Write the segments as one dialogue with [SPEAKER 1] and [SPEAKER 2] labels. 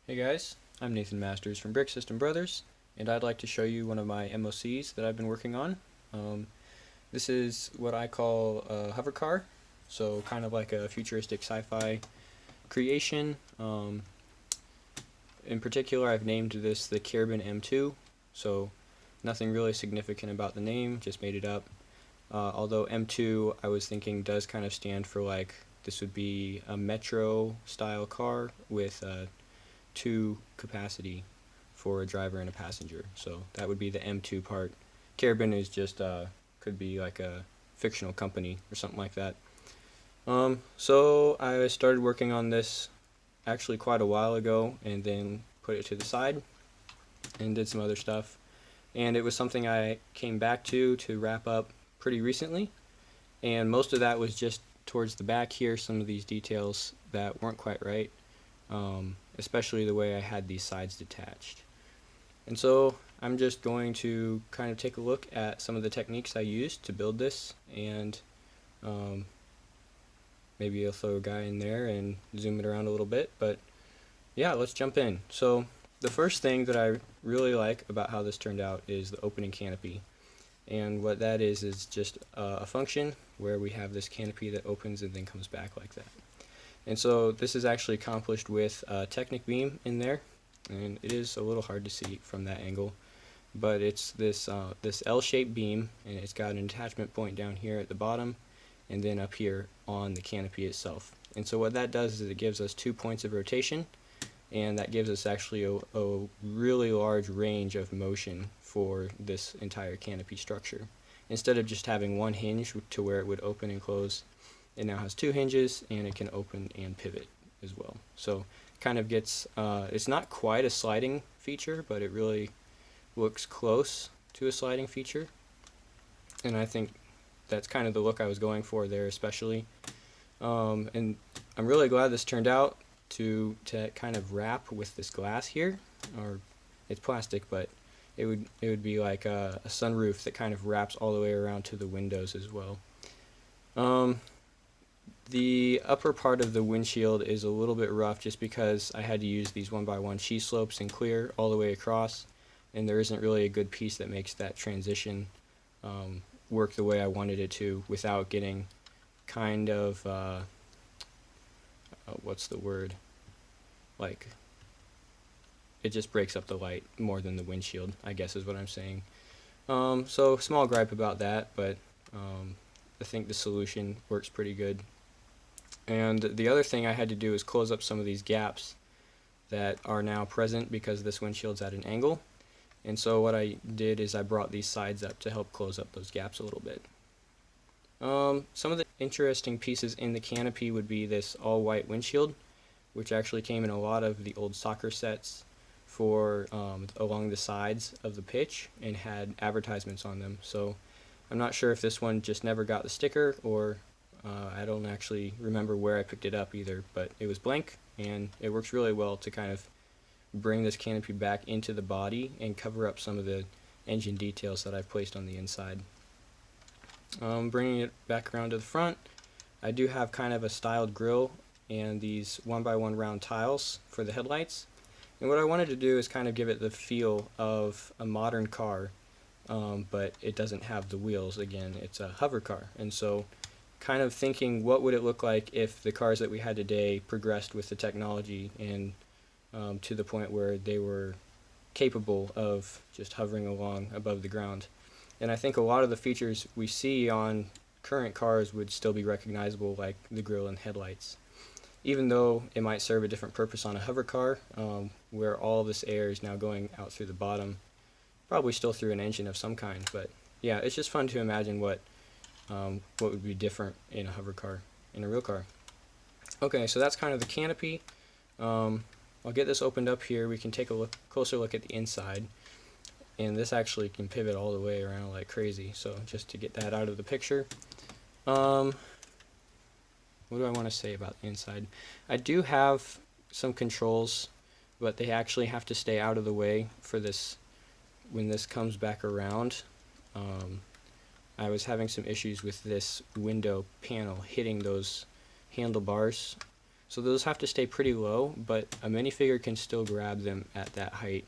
[SPEAKER 1] Hey guys, I'm Nathan Masters from Brick System Brothers, and I'd like to show you one of my MOCs that I've been working on. This is what I call a Hovercar, so kind of like a futuristic sci-fi creation. In particular, I've named this the Cairben M2, so nothing really significant about the name, just made it up. Although M2, I was thinking, does kind of stand for like this would be a metro style car with two capacity for a driver and a passenger. So that would be the M2 part. Cairben is just could be like a fictional company or something like that. So I started working on this actually quite a while ago, and then put it to the side and did some other stuff. And it was something I came back to wrap up pretty recently. And most of that was just towards the back here, some of these details that weren't quite right. Especially the way I had these sides detached. And so I'm just going to kind of take a look at some of the techniques I used to build this, and maybe I'll throw a guy in there and zoom it around a little bit, but yeah, let's jump in. So the first thing that I really like about how this turned out is the opening canopy. And what that is just a function where we have this canopy that opens and then comes back like that. And so this is actually accomplished with a Technic beam in there, and it is a little hard to see from that angle, but it's this L-shaped beam, and it's got an attachment point down here at the bottom and then up here on the canopy itself. And so what that does is it gives us 2 points of rotation, and that gives us actually a really large range of motion for this entire canopy structure. Instead of just having one hinge to where it would open and close, it now has 2 hinges, and it can open and pivot as well. So kind of gets, it's not quite a sliding feature, but it really looks close to a sliding feature. And I think that's kind of the look I was going for there especially. And I'm really glad this turned out to kind of wrap with this glass here, or it's plastic, but it would be like a sunroof that kind of wraps all the way around to the windows as well. The upper part of the windshield is a little bit rough just because I had to use these 1x1 sheet slopes and clear all the way across, and there isn't really a good piece that makes that transition work the way I wanted it to without getting kind of, what's the word, like, it just breaks up the light more than the windshield, I guess is what I'm saying. So small gripe about that, but I think the solution works pretty good. And the other thing I had to do is close up some of these gaps that are now present because this windshield's at an angle. And so what I did is I brought these sides up to help close up those gaps a little bit. Some of the interesting pieces in the canopy would be this all-white windshield, which actually came in a lot of the old soccer sets for along the sides of the pitch and had advertisements on them. So I'm not sure if this one just never got the sticker, or I don't actually remember where I picked it up either, but it was blank, and it works really well to kind of bring this canopy back into the body and cover up some of the engine details that I've placed on the inside. Bringing it back around to the front, I do have kind of a styled grille and these 1x1 round tiles for the headlights. And what I wanted to do is kind of give it the feel of a modern car, but it doesn't have the wheels. Again, it's a hover car, and so kind of thinking what would it look like if the cars that we had today progressed with the technology and to the point where they were capable of just hovering along above the ground. And I think a lot of the features we see on current cars would still be recognizable, like the grille and headlights, even though it might serve a different purpose on a hover car, where all this air is now going out through the bottom, probably still through an engine of some kind. But yeah, it's just fun to imagine what would be different in a hover car, in a real car. Okay, so that's kind of the canopy. I'll get this opened up here. We can take a closer look at the inside, and this actually can pivot all the way around like crazy, so just to get that out of the picture. What do I want to say about the inside? I do have some controls, but they actually have to stay out of the way for this when this comes back around. I was having some issues with this window panel hitting those handlebars So those have to stay pretty low, but a minifigure can still grab them at that height,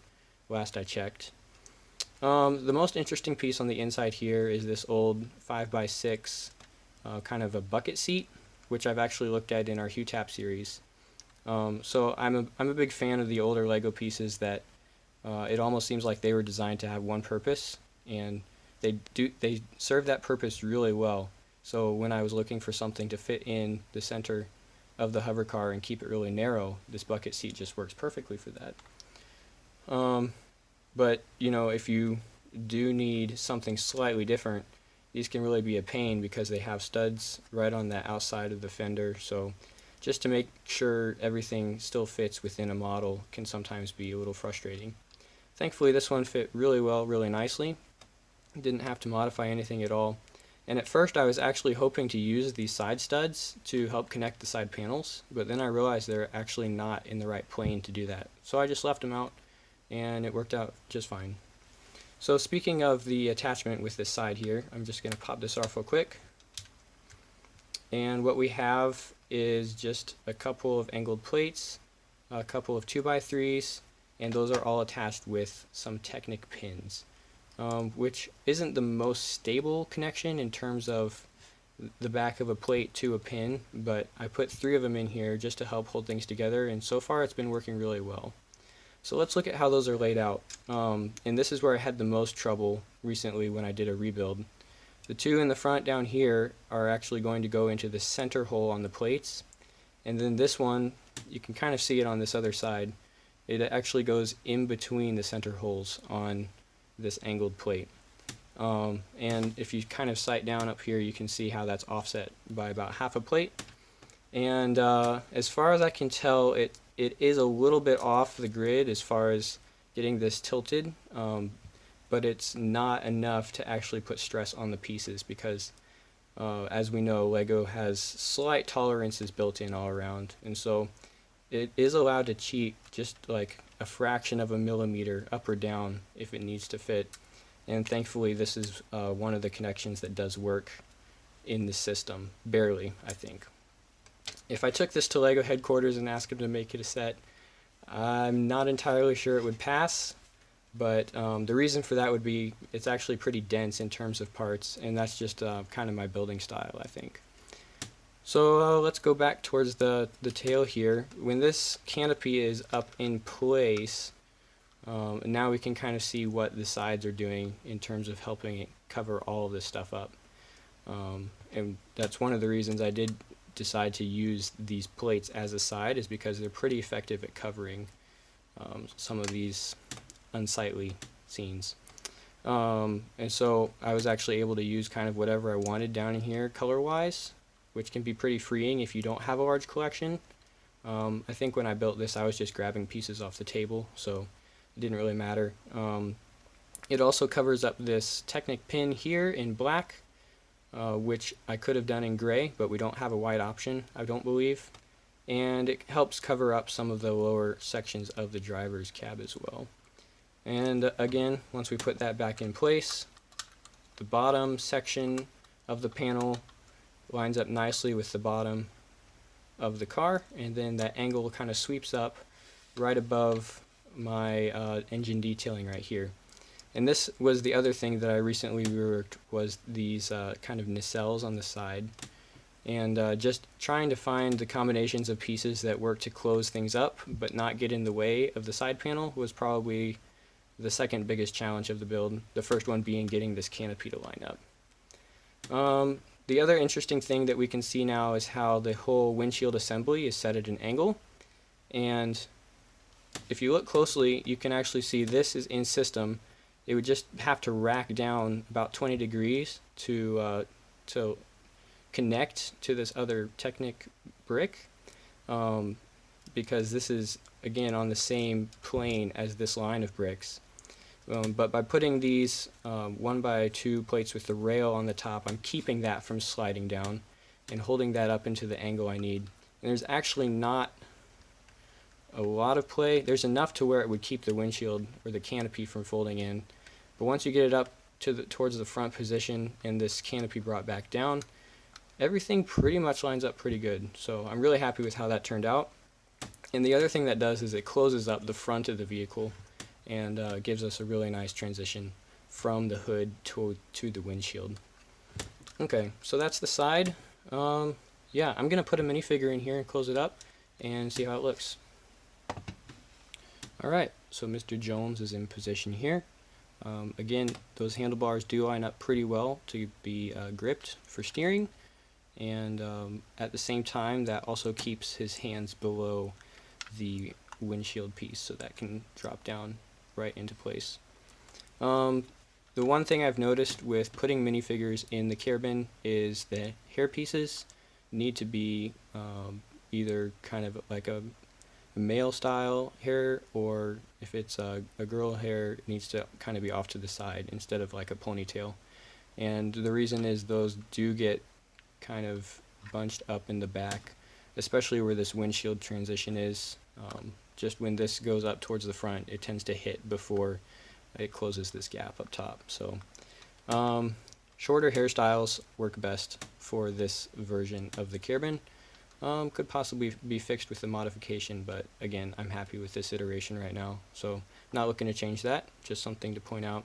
[SPEAKER 1] last I checked. The most interesting piece on the inside here is this old 5x6 kind of a bucket seat, which I've actually looked at in our HuTap series. So I'm a big fan of the older Lego pieces that it almost seems like they were designed to have one purpose, and they serve that purpose really well. So when I was looking for something to fit in the center of the hovercar and keep it really narrow, this bucket seat just works perfectly for that. But you know, if you do need something slightly different, these can really be a pain because they have studs right on the outside of the fender. So just to make sure everything still fits within a model can sometimes be a little frustrating. Thankfully, this one fit really well, really nicely. Didn't have to modify anything at all. And at first I was actually hoping to use these side studs to help connect the side panels, but then I realized they're actually not in the right plane to do that. So I just left them out, and it worked out just fine. So speaking of the attachment with this side here, I'm just going to pop this off real quick. And what we have is just a couple of angled plates, a couple of 2x3s, and those are all attached with some Technic pins, which isn't the most stable connection in terms of the back of a plate to a pin, but I put 3 of them in here just to help hold things together, and so far it's been working really well. So let's look at how those are laid out. And this is where I had the most trouble recently when I did a rebuild. The 2 in the front down here are actually going to go into the center hole on the plates, and then this one, you can kind of see it on this other side, it actually goes in between the center holes on this angled plate. And if you kind of sight down up here, you can see how that's offset by about half a plate. And as far as I can tell, it is a little bit off the grid as far as getting this tilted, but it's not enough to actually put stress on the pieces because as we know, Lego has slight tolerances built in all around, and so it is allowed to cheat just like a fraction of a millimeter up or down if it needs to fit. And thankfully this is one of the connections that does work in the system, barely, I think. If I took this to Lego headquarters and asked them to make it a set, I'm not entirely sure it would pass, but the reason for that would be it's actually pretty dense in terms of parts, and that's just kind of my building style, I think. So let's go back towards the tail here. When this canopy is up in place, now we can kind of see what the sides are doing in terms of helping it cover all of this stuff up. And that's one of the reasons I did decide to use these plates as a side, is because they're pretty effective at covering some of these unsightly scenes. And so I was actually able to use kind of whatever I wanted down in here color-wise, which can be pretty freeing if you don't have a large collection. I think when I built this I was just grabbing pieces off the table, so it didn't really matter. It also covers up this Technic pin here in black, which I could have done in gray, but we don't have a white option, I don't believe. And it helps cover up some of the lower sections of the driver's cab as well. And again, once we put that back in place, the bottom section of the panel lines up nicely with the bottom of the car, and then that angle kind of sweeps up right above my engine detailing right here. And this was the other thing that I recently reworked, was these kind of nacelles on the side, and just trying to find the combinations of pieces that work to close things up but not get in the way of the side panel was probably the second biggest challenge of the build, the first one being getting this canopy to line up. The other interesting thing that we can see now is how the whole windshield assembly is set at an angle, and if you look closely you can actually see this is in system. It would just have to rack down about 20 degrees to connect to this other Technic brick, because this is again on the same plane as this line of bricks. But by putting these 1x2 plates with the rail on the top, I'm keeping that from sliding down and holding that up into the angle I need. And there's actually not a lot of play. There's enough to where it would keep the windshield or the canopy from folding in. But once you get it up to towards the front position and this canopy brought back down, everything pretty much lines up pretty good. So I'm really happy with how that turned out. And the other thing that does is it closes up the front of the vehicle and gives us a really nice transition from the hood to the windshield. Okay, so that's the side. Yeah, I'm going to put a minifigure in here and close it up and see how it looks. Alright, so Mr. Jones is in position here. Again, those handlebars do line up pretty well to be gripped for steering, and at the same time that also keeps his hands below the windshield piece so that can drop down right into place. The one thing I've noticed with putting minifigures in the Cairben is the hair pieces need to be either kind of like a male style hair, or if it's a girl hair, it needs to kind of be off to the side instead of like a ponytail. And the reason is those do get kind of bunched up in the back, especially where this windshield transition is. Just when this goes up towards the front, it tends to hit before it closes this gap up top. So shorter hairstyles work best for this version of the Cairben. Could possibly be fixed with a modification, but again, I'm happy with this iteration right now, so not looking to change that, just something to point out.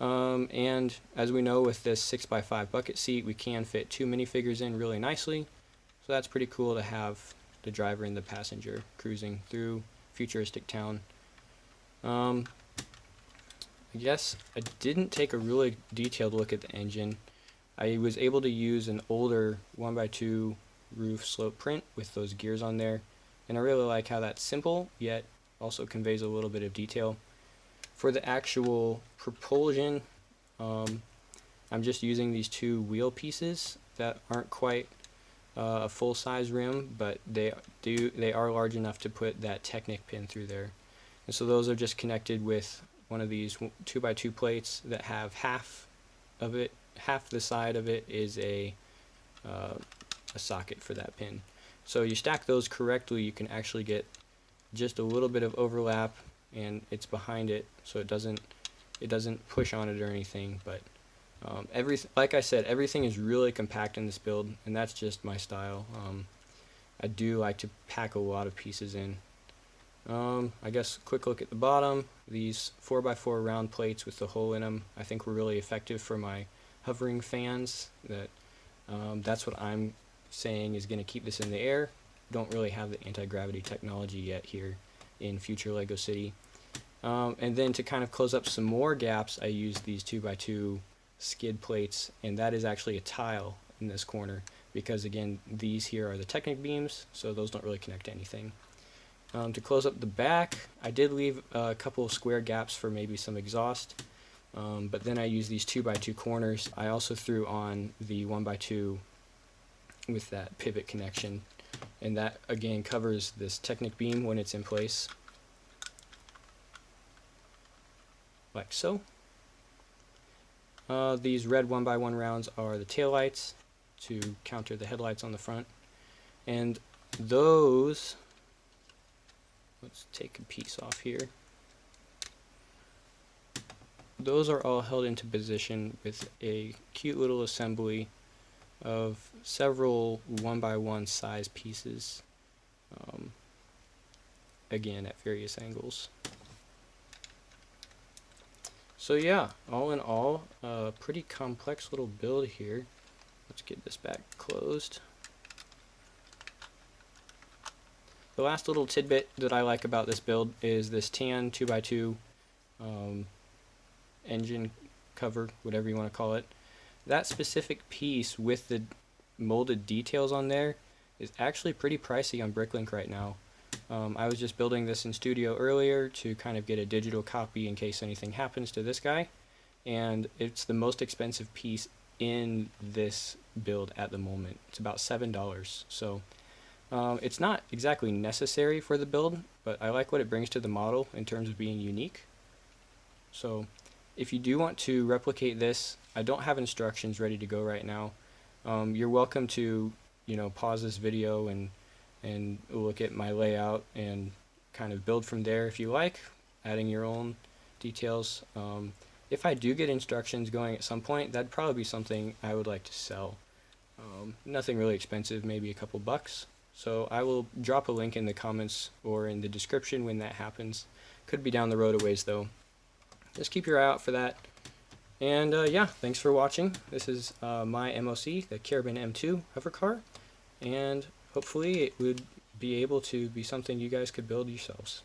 [SPEAKER 1] And as we know, with this 6x5 bucket seat, we can fit 2 minifigures in really nicely, so that's pretty cool to have the driver and the passenger cruising through futuristic town. I guess I didn't take a really detailed look at the engine. I was able to use an older 1x2 roof slope print with those gears on there, and I really like how that's simple yet also conveys a little bit of detail. For the actual propulsion, I'm just using these 2 wheel pieces that aren't quite a full-size rim, but they are large enough to put that Technic pin through there. And so those are just connected with one of these 2x2 plates that have half the side of it is a socket for that pin. So you stack those correctly, you can actually get just a little bit of overlap, and it's behind it, so it doesn't push on it or anything. But like I said, everything is really compact in this build, and that's just my style. I do like to pack a lot of pieces in. I guess quick look at the bottom. These 4x4 round plates with the hole in them, I think were really effective for my hovering fans. That's what I'm saying is going to keep this in the air. Don't really have the anti-gravity technology yet here in future Lego City. And then to kind of close up some more gaps, I use these 2x2 skid plates, and that is actually a tile in this corner, because again, these here are the Technic beams, so those don't really connect to anything. To close up the back, I did leave a couple of square gaps for maybe some exhaust, but then I used these 2x2 corners. I also threw on the 1x2 with that pivot connection, and that again covers this Technic beam when it's in place, like so. These red 1x1 rounds are the taillights to counter the headlights on the front, and those, let's take a piece off here. Those are all held into position with a cute little assembly of several 1x1 size pieces, again at various angles. So yeah, all in all, a pretty complex little build here. Let's get this back closed. The last little tidbit that I like about this build is this tan 2x2 engine cover, whatever you want to call it. That specific piece with the molded details on there is actually pretty pricey on Bricklink right now. I was just building this in studio earlier to kind of get a digital copy in case anything happens to this guy, and it's the most expensive piece in this build at the moment. It's about $7. So it's not exactly necessary for the build, but I like what it brings to the model in terms of being unique. So if you do want to replicate this, I don't have instructions ready to go right now. You're welcome to, pause this video and look at my layout and kind of build from there if you like, adding your own details. If I do get instructions going at some point, that'd probably be something I would like to sell. Nothing really expensive, maybe a couple bucks. So I will drop a link in the comments or in the description when that happens. Could be down the road a ways though. Just keep your eye out for that. And yeah, thanks for watching. This is my MOC, the Cairben M2 Hovercar, and hopefully it would be able to be something you guys could build yourselves.